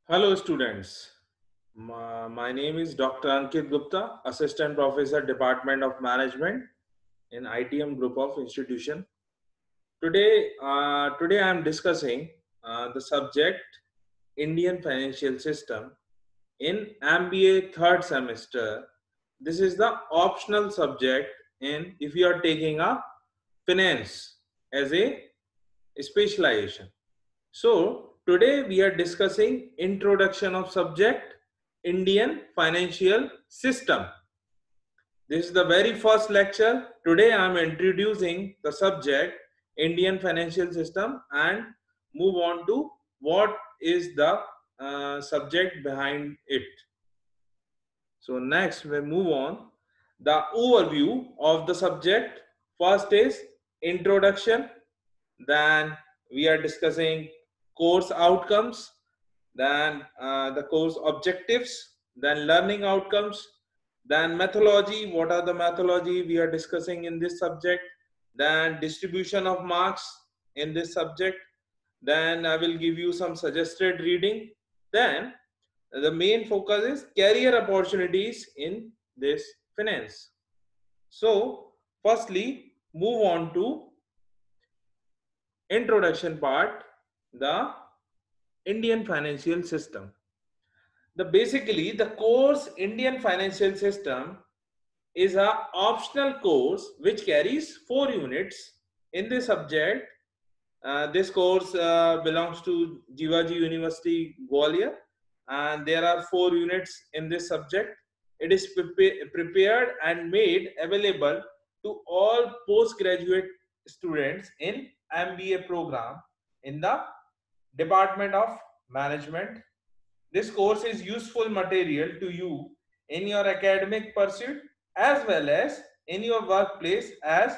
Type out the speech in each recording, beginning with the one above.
Hello students, my name is Dr. Ankit Gupta, Assistant Professor, Department of Management in ITM Group of Institution. Today I am discussing the subject Indian Financial System in MBA third semester. This is the optional subject in if you are taking a finance as a specialization. So today we are discussing introduction of subject Indian financial system. This is the very first lecture. Today I am introducing the subject Indian financial system and move on to what is the subject behind it. So next we move on the overview of the subject. First is introduction, then we are discussing course outcomes, then the course objectives, then learning outcomes, then methodology, what are the methodology we are discussing in this subject, then distribution of marks in this subject, then I will give you some suggested reading, then the main focus is career opportunities in this finance. So firstly move on to introduction part, the Indian financial system. The course Indian financial system is a optional course which carries 4 units in this subject. This course belongs to Jivaji University Gwalior, and there are 4 units in this subject. It is prepared and made available to all postgraduate students in MBA program in the Department of Management. This course is useful material to you in your academic pursuit as well as in your workplace as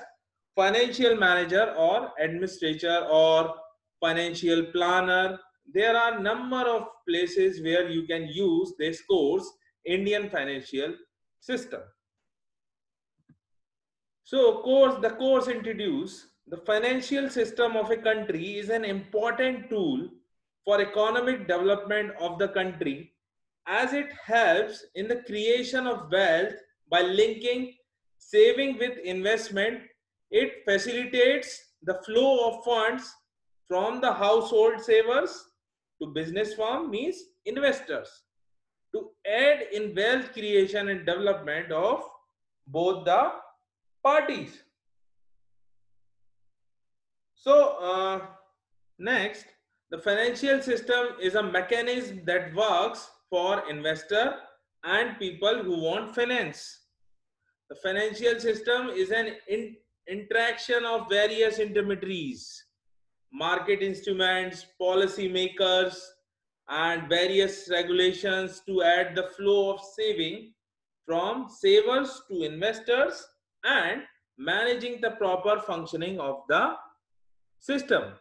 financial manager or administrator or financial planner. There are number of places where you can use this course Indian financial system. The course introduce the financial system of a country is an important tool for economic development of the country as it helps in the creation of wealth by linking saving with investment. It facilitates the flow of funds from the household savers to business firm means investors to aid in wealth creation and development of both the parties. So, next, the financial system is a mechanism that works for investor and people who want finance. The financial system is an interaction of various intermediaries, market instruments, policy makers, and various regulations to add the flow of saving from savers to investors and managing the proper functioning of the system.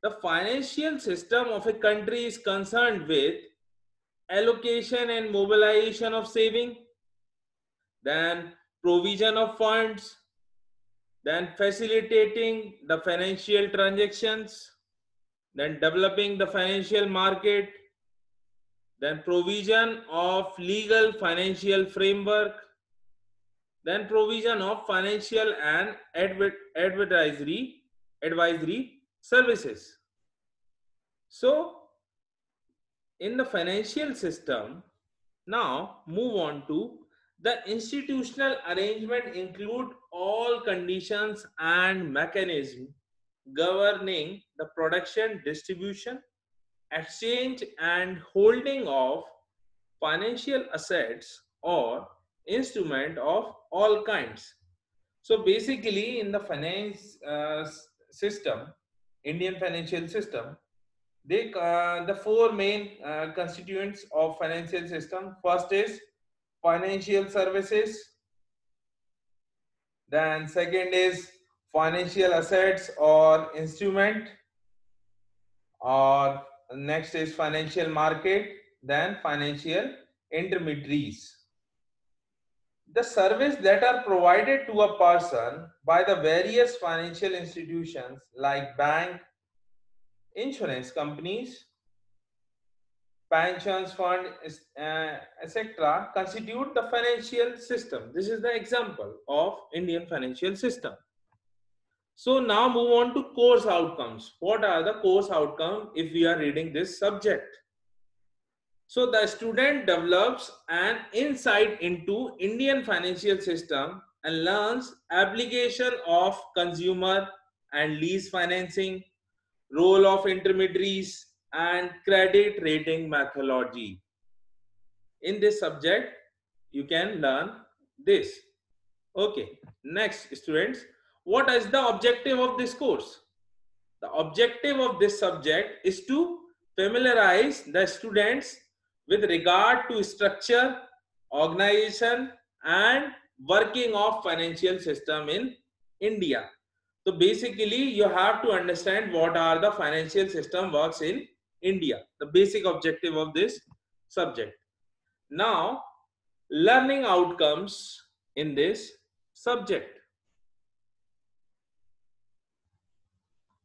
The financial system of a country is concerned with allocation and mobilization of saving, then provision of funds, then facilitating the financial transactions, then developing the financial market, then provision of legal financial framework, then provision of financial and advisory services. So in the financial system, now move on to the institutional arrangement include all conditions and mechanism governing the production, distribution, exchange and holding of financial assets or instrument of all kinds. So basically in the finance system, Indian financial system, the four main constituents of financial system. First is financial services, then second is financial assets or instrument, or next is financial market, then financial intermediaries. The service that are provided to a person by the various financial institutions like bank, insurance companies, pensions fund, etc. constitute the financial system. This is the example of Indian financial system. So now move on to course outcomes. What are the course outcomes if we are reading this subject? So the student develops an insight into Indian financial system and learns application of consumer and lease financing, role of intermediaries, and credit rating methodology. In this subject, you can learn this. Okay, next students, what is the objective of this course? The objective of this subject is to familiarize the students with regard to structure, organization, and working of financial system in India. So basically, you have to understand what are the financial system works in India. The basic objective of this subject. Now, learning outcomes in this subject.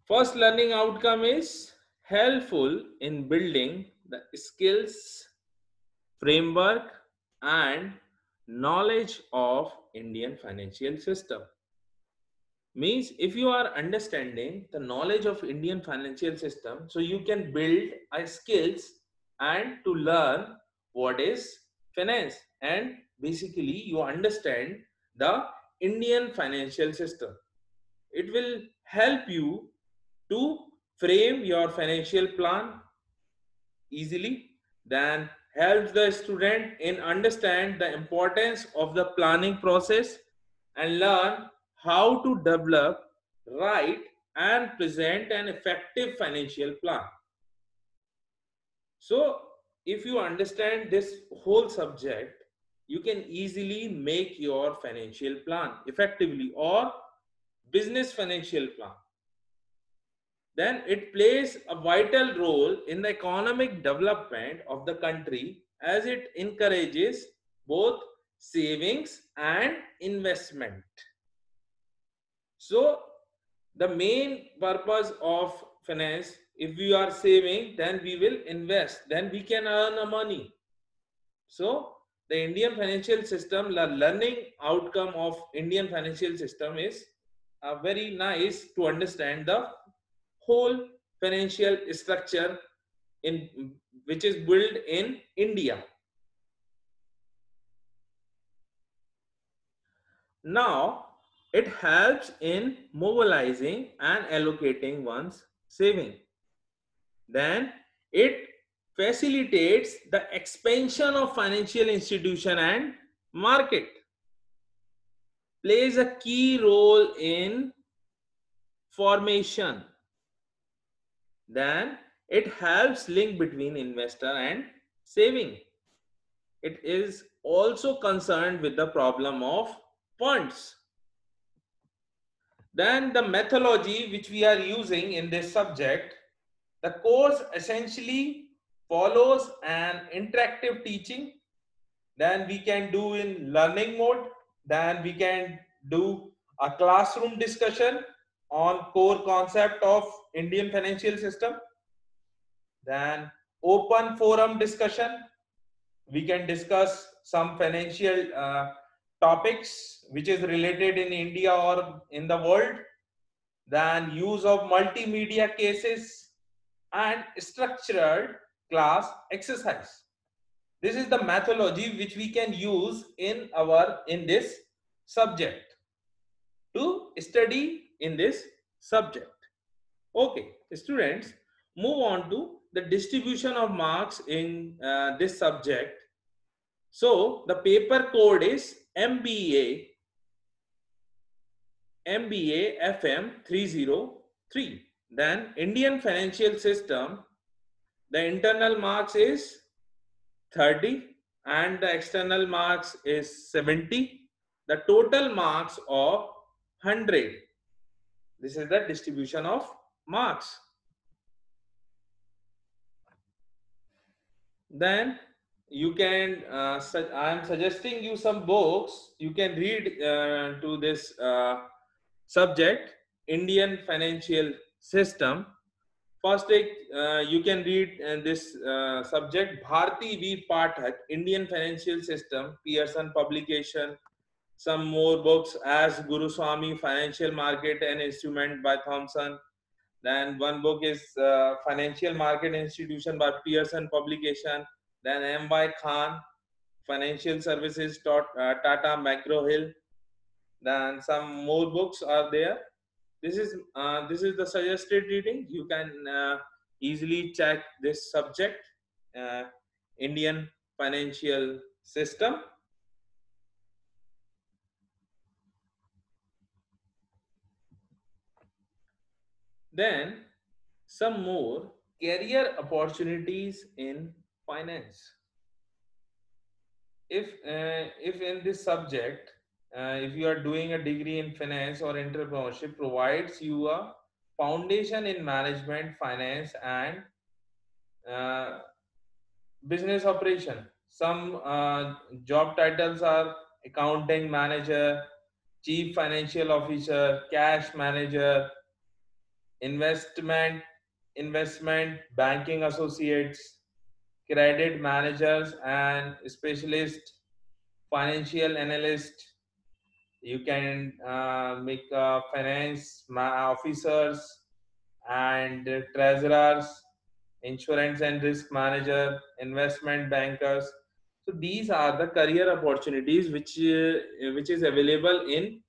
First learning outcome is helpful in building the skills, framework, and knowledge of Indian financial system. Means if you are understanding the knowledge of Indian financial system, so you can build a skills and to learn what is finance, and basically you understand the Indian financial system. It will help you to frame your financial plan easily, then helps the student in understand the importance of the planning process and learn how to develop, write, and present an effective financial plan. So if you understand this whole subject, you can easily make your financial plan effectively, or business financial plan. Then it plays a vital role in the economic development of the country, as it encourages both savings and investment. So the main purpose of finance, if we are saving, then we will invest, then we can earn a money. So the Indian financial system, the learning outcome of Indian financial system is very nice to understand the whole financial structure in which is built in India. Now it helps in mobilizing and allocating one's saving. Then it facilitates the expansion of financial institution and market, plays a key role in formation. Then it helps link between investor and saving. It is also concerned with the problem of funds. Then the methodology which we are using in this subject, the course essentially follows an interactive teaching. Then we can do in learning mode. Then we can do a classroom discussion on core concept of Indian financial system. Then open forum discussion. We can discuss some financial topics which is related in India or in the world. Then use of multimedia cases and structured class exercise. This is the methodology which we can use in this subject to study in this subject. Okay, students, move on to the distribution of marks in this subject. So the paper code is MBA FM-303. Then Indian financial system, the internal marks is 30 and the external marks is 70. The total marks of 100. This is the distribution of marks. Then you can, I am suggesting you some books. You can read to this subject, Indian financial system. First, you can read this subject Bharti V Pathak, Indian Financial System, Pearson publication. Some more books as Guru Swami, Financial Market and Instrument by Thompson. Then one book is Financial Market Institution by Pearson publication. Then M.Y. Khan, Financial Services, Tata McGraw-Hill. Then some more books are there. This is the suggested reading. You can easily check this subject, uh, Indian financial system. Then some more career opportunities in finance. If in this subject, if you are doing a degree in finance or entrepreneurship, provides you a foundation in management, finance, and uh, business operation. Some job titles are accounting manager, chief financial officer, cash manager, investment investment banking associates, credit managers and specialist, financial analyst. You can make finance officers and treasurers, insurance and risk manager, investment bankers. So these are the career opportunities which is available in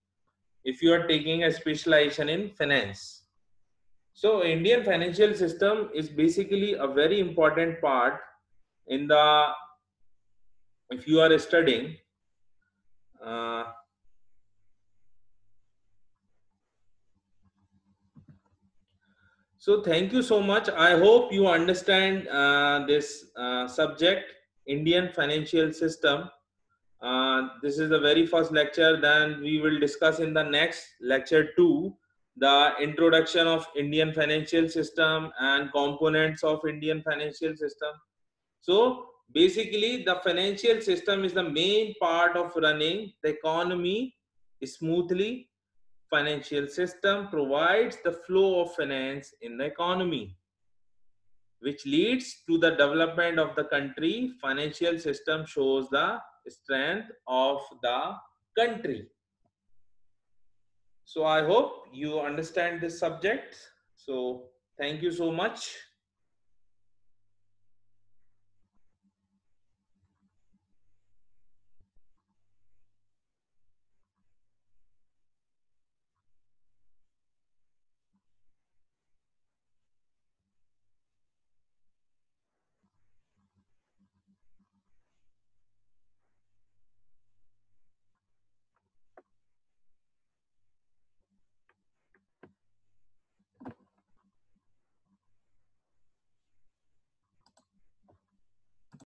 if you are taking a specialization in finance. So Indian financial system is basically a very important part in the if you are studying. Uh, so thank you so much. I hope you understand this subject, Indian financial system. This is the very first lecture. Then we will discuss in the next lecture 2 the introduction of Indian financial system and components of Indian financial system. So basically, the financial system is the main part of running the economy smoothly. Financial system provides the flow of finance in the economy, which leads to the development of the country. Financial system shows the strength of the country. So I hope you understand this subject. So thank you so much.